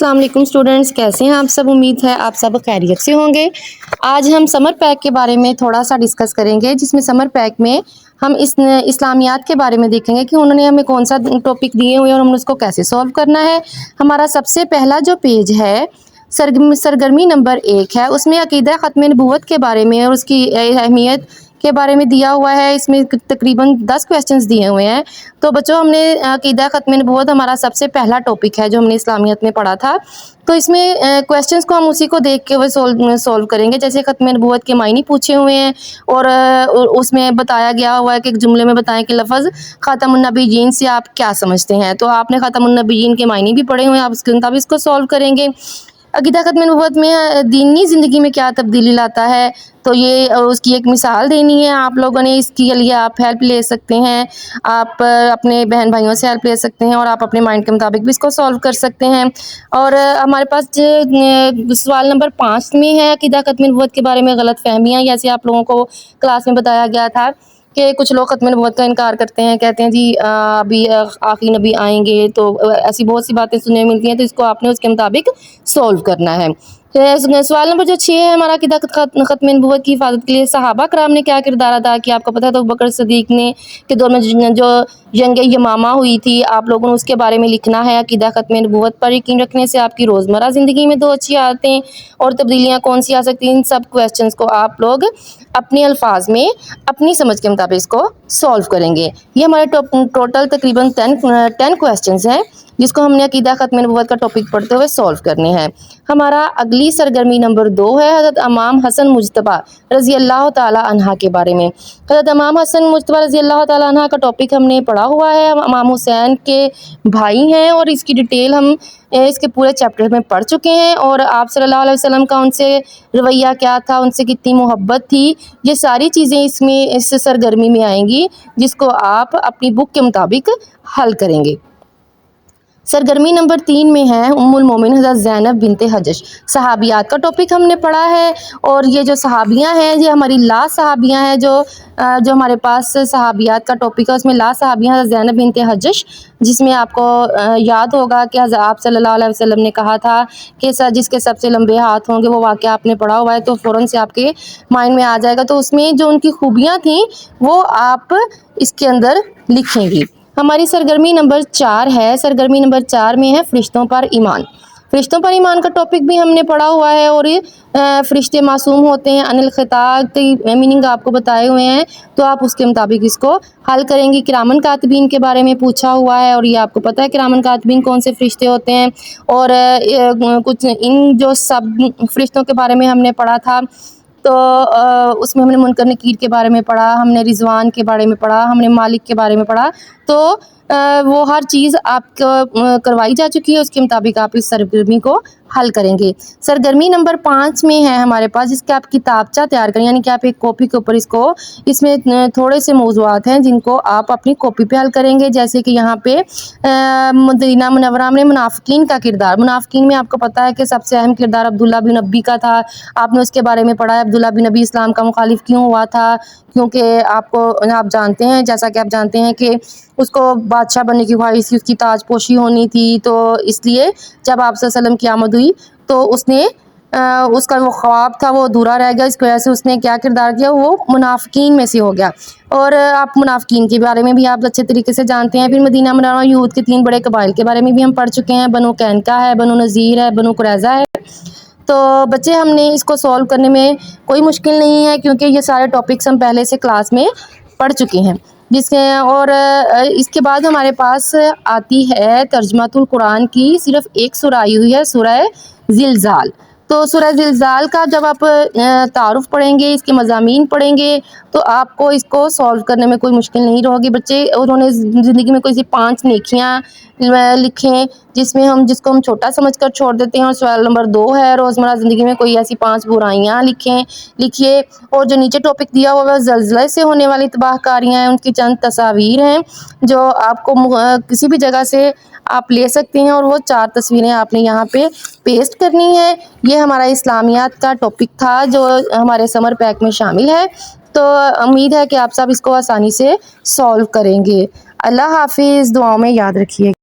अस्सलाम वालेकुम स्टूडेंट्स, कैसे हैं आप सब। उम्मीद है आप सब खैरियत से होंगे। आज हम समर पैक के बारे में थोड़ा सा डिस्कस करेंगे, जिसमें समर पैक में हम इस्लामियात के बारे में देखेंगे कि उन्होंने हमें कौन सा टॉपिक दिए हुए हैं और हमने उसको कैसे सॉल्व करना है। हमारा सबसे पहला जो पेज है सरगर्मी नंबर 1 है, उसमें अकीदा ख़त्म नबूवत के बारे में और उसकी अहमियत के बारे में दिया हुआ है। इसमें तकरीबन 10 क्वेश्चंस दिए हुए हैं। तो बच्चों, हमने अकीदा ख़त्म नबूवत हमारा सबसे पहला टॉपिक है जो हमने इस्लामियत में पढ़ा था। तो इसमें क्वेश्चंस को हम उसी को देख के वो सॉल्व करेंगे। जैसे ख़त्म नबूवत के मायने पूछे हुए हैं और उसमें बताया गया हुआ है कि एक जुमले में बताएं कि लफ्ज़ ख़ातमुन नबीयीन से आप क्या समझते हैं। तो आपने ख़ातमुन नबीयीन के मायने भी पढ़े हुए हैं, आप उसके मुताबिक इसको सॉल्व करेंगे। अकीदा ख़त्म नबूवत में दीनी ज़िंदगी में क्या तब्दीली लाता है, तो ये उसकी एक मिसाल देनी है आप लोगों ने। इसके लिए आप हेल्प ले सकते हैं, आप अपने बहन भाइयों से हेल्प ले सकते हैं और आप अपने माइंड के मुताबिक भी इसको सॉल्व कर सकते हैं। और हमारे पास सवाल नंबर 5 में है अकीदा ख़त्म नबूवत के बारे में गलत फहमियाँ। जैसे आप लोगों को क्लास में बताया गया था कि कुछ लोग ख़त्म नबूवत का इनकार करते हैं, कहते हैं जी अभी आखिरी नबी आएंगे। तो ऐसी बहुत सी बातें सुनने मिलती हैं, तो इसको आपने उसके मुताबिक सॉल्व करना है। सवाल नंबर जो 6 है हमारा, अकीदा ख़त्म नबूवत की हिफाजत के लिए सहाबा कराम ने क्या किरदार अदा किया। आपको पता है तो अबू बकर सिद्दीक ने के दौर में जो जंग यमामा हुई थी, आप लोगों ने उसके बारे में लिखना है। अकीदा ख़त्म नबूवत पर यकीन रखने से आपकी रोज़मर्रा ज़िंदगी में 2 अच्छी आदतें और तब्दीलियाँ कौन सी आ सकती हैं। इन सब क्वेश्चंस को आप लोग अपने अल्फाज में अपनी समझ के मुताबिक इसको सॉल्व करेंगे। ये हमारे टोटल तकरीबन 10 क्वेश्चंस हैं जिसको हमने अकीदा ख़त्म नबूवत का टॉपिक पढ़ते हुए सॉल्व करने हैं। हमारा अगली सरगर्मी नंबर 2 है हज़रत इमाम हसन मुज्तबा रज़ी अल्लाह ताला अन्हा के बारे में। हज़रत इमाम हसन मुज्तबा रज़ी अल्लाह ताला अन्हा का टॉपिक हमने पढ़ा हुआ है। इमाम हुसैन के भाई हैं और इसकी डिटेल हम इसके पूरे चैप्टर में पढ़ चुके हैं। और आप सल्लल्लाहु अलैहि वसल्लम का उनसे रवैया क्या था, उनसे कितनी मोहब्बत थी, ये सारी चीज़ें इसमें इस सरगर्मी में आएंगी, जिसको आप अपनी बुक के मुताबिक हल करेंगे। सरगर्मी नंबर 3 में है उम्मुल मोमिन हज़रत ज़ैनब बिनते हजश। सहाबियात का टॉपिक हमने पढ़ा है और ये जो सहाबियाँ हैं ये हमारी लास्ट सहाबियाँ हैं। जो हमारे पास सहाबियात का टॉपिक है उसमें लास्ट सहाबियाँ हज़रत ज़ैनब बिनते हजश, जिसमें आपको याद होगा कि आप सल्लल्लाहु अलैहि वसल्लम ने कहा था कि जिसके सबसे लंबे हाथ होंगे, वो वाक़या आपने पढ़ा हुआ है तो फ़ौरन से आपके माइंड में आ जाएगा। तो उसमें जो उनकी खूबियाँ थीं वो आप इसके अंदर लिखेंगी। हमारी सरगर्मी नंबर 4 है। सरगर्मी नंबर 4 में है फ़रिश्तों पर ईमान। फ़रिश्तों पर ईमान का टॉपिक भी हमने पढ़ा हुआ है और फ़रिश्ते मासूम होते हैं, अनिल ख़िताब की मीनिंग आपको बताए हुए हैं, तो आप उसके मुताबिक इसको हल करेंगी। किरामन कातिबीन के बारे में पूछा हुआ है और ये आपको पता है किरामन कातिबीन कौन से फ़रिश्ते होते हैं। और कुछ इन जो सब फ़रिश्तों के बारे में हमने पढ़ा था, तो उसमें हमने मुनकर नकीर के बारे में पढ़ा, हमने रिजवान के बारे में पढ़ा, हमने मालिक के बारे में पढ़ा। तो वो हर चीज़ आपको करवाई जा चुकी है, उसके मुताबिक आप इस सरगर्मी को हल करेंगे। सरगर्मी नंबर 5 में है हमारे पास, जिसके आप किताबचा तैयार करें, यानी कि आप एक कॉपी के ऊपर इसमें थोड़े से मौज़ूआत हैं जिनको आप अपनी कॉपी पे हल करेंगे। जैसे कि यहाँ पे मदीना मुनव्वरा में मुनाफिकीन का किरदार, मुनाफिकीन में आपको पता है कि सबसे अहम किरदार अब्दुल्ला बिन अब्बी का था। आपने उसके बारे में पढ़ा है, अब्दुल्ला बिन अब्बी इस्लाम का मुखालिफ क्यों हुआ था, क्योंकि आप जानते हैं, जैसा कि आप जानते हैं कि उसको बादशाह बनने की ख्वाहिश थी, उसकी ताजपोशी होनी थी। तो इसलिए जब आप सल्लल्लाहु अलैहि वसल्लम की आमद हुई तो उसने उसका वो ख्वाब था वो अधूरा रह गया। इस वजह से उसने क्या किरदार किया, वो मुनाफिकीन में से हो गया। और आप मुनाफिकीन के बारे में भी आप अच्छे तरीके से जानते हैं। फिर मदीना मुनव्वरा यहूद के 3 बड़े कबाइल के बारे में भी हम पढ़ चुके हैं। बनु कैनका है, बनु नज़ीर है, बनु कुरैज़ा है। तो बच्चे, हमने इसको सॉल्व करने में कोई मुश्किल नहीं है क्योंकि ये सारे टॉपिक्स हम पहले से क्लास में पढ़ चुके हैं। और इसके बाद हमारे पास आती है तर्जुमातुल कुरान की सिर्फ एक सूरह आई हुई है, सूरह ज़िलज़ाल। तो सूरह ज़िलज़ाल का जब आप तारुफ पढ़ेंगे, इसके मज़ामीन पढ़ेंगे, तो आपको इसको सॉल्व करने में कोई मुश्किल नहीं होगी। बच्चे, उन्होंने ज़िंदगी में कोई सी 5 नेकियां लिखें जिसको हम छोटा समझकर छोड़ देते हैं। और सवाल नंबर 2 है रोज़मर्रा ज़िंदगी में कोई ऐसी 5 बुराइयां लिखिए। और जो नीचे टॉपिक दिया हुआ है ज़लज़ले से होने वाली तबाहकारियाँ हैं, उनकी चंद तस्वीर हैं जो आपको किसी भी जगह से आप ले सकते हैं और वो 4 तस्वीरें आपने यहाँ पे पेस्ट करनी है। ये हमारा इस्लामियात का टॉपिक था जो हमारे समर पैक में शामिल है। तो उम्मीद है कि आप सब इसको आसानी से सॉल्व करेंगे। अल्लाह हाफिज़, दुआओं में याद रखिए।